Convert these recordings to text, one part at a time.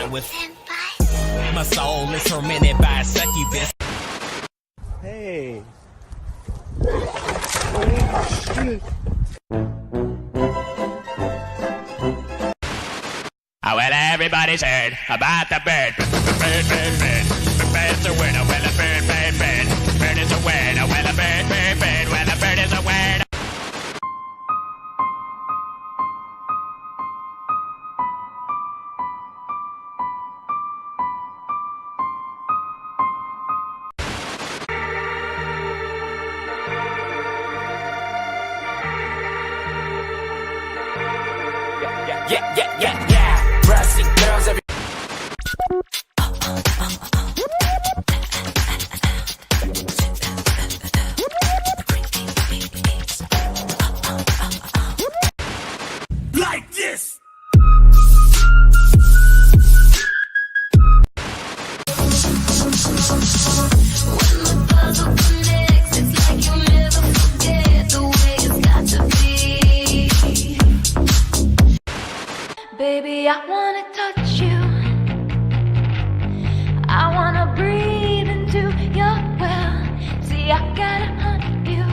ride with my soul is tormented by a succubus. Hey. Oh shit. Oh, well, everybody's heard about the bird. Bird, bird, bird. The bird's a word. Oh, well, a bird, bird, bird. Bird is a word. Oh, well, a bird, bird, bird. Well, a bird is a word. Yeah. Brassy girls every. Like this. Baby, I wanna touch you. I wanna breathe into your well. See, I gotta hunt you.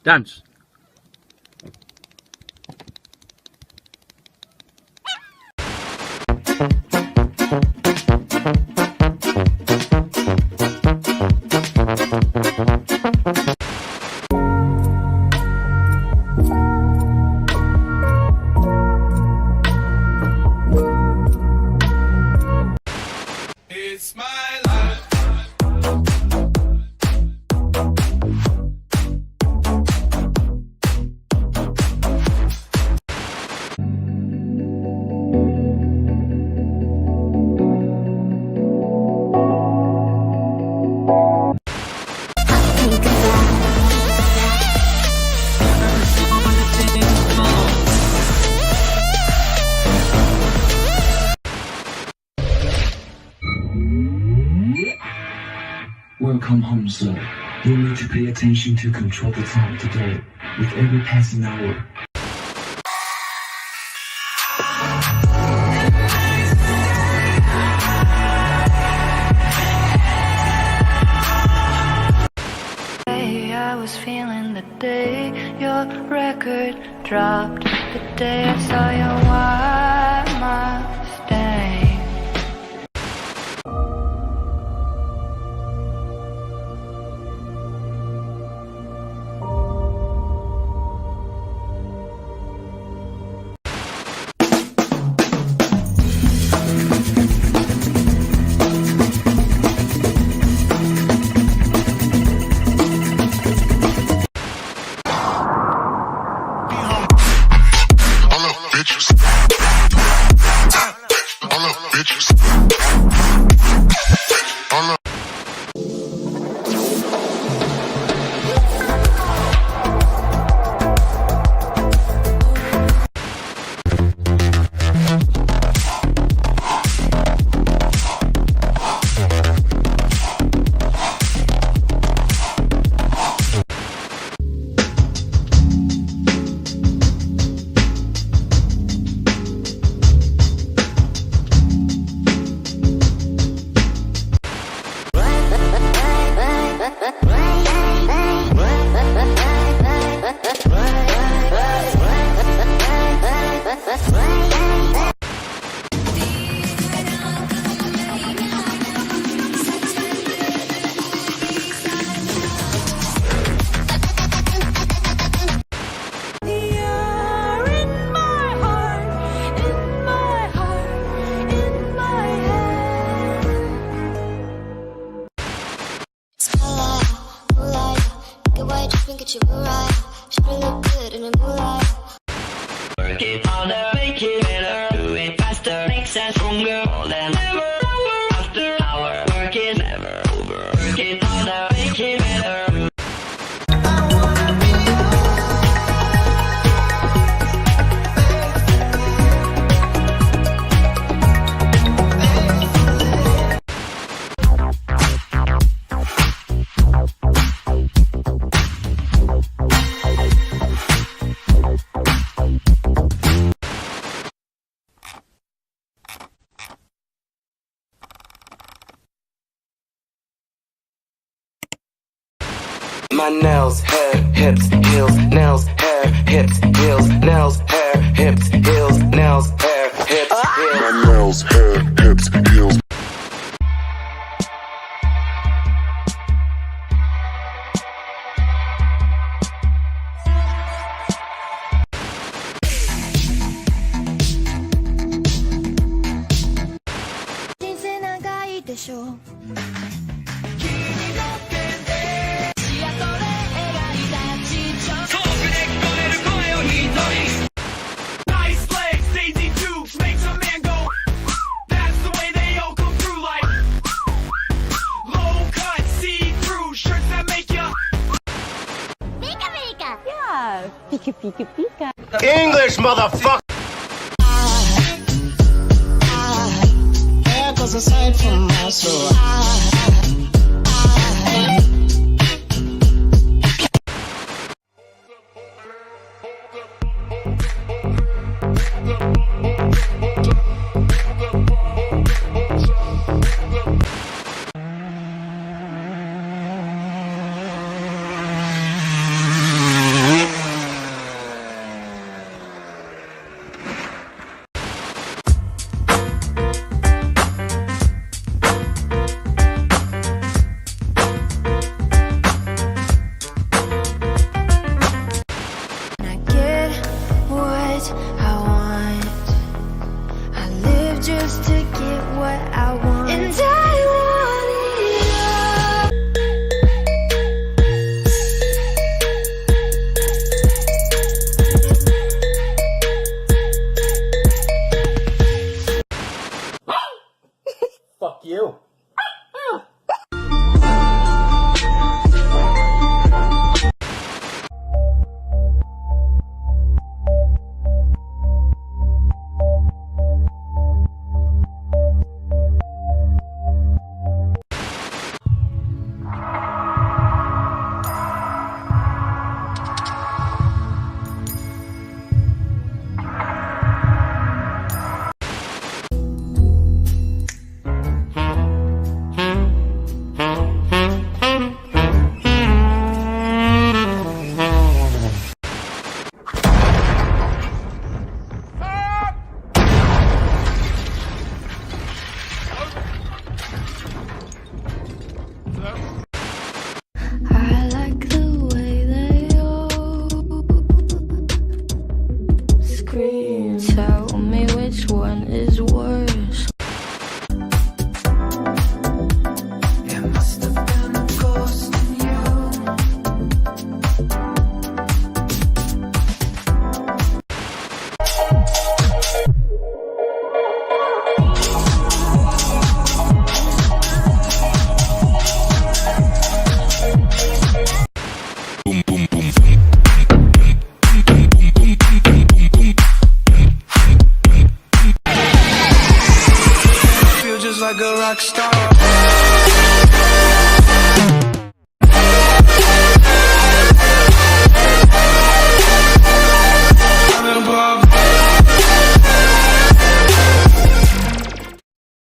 Dance. It's my life. Welcome home, sir. You'll need to pay attention to control the time today, with every passing hour. I was feeling the day your record dropped, the day I saw your white Mustang. Get you right. She really look good in the moonlight. Work it harder, make it better, do it faster, makes us stronger, more than ever. After hour, work is never over. Work it harder, make it better. nails, hair, hips, heels, nails, hair, hips, heels, nails, hair, hips, heels, nails, hair, hips, heels. My nails, hair, hips, heels. Nice legs, Daisy Dukes makes a man go. That's the way they all come through like low cut, see through shirts that make ya. English, motherfucker! There goes a sight from my soul.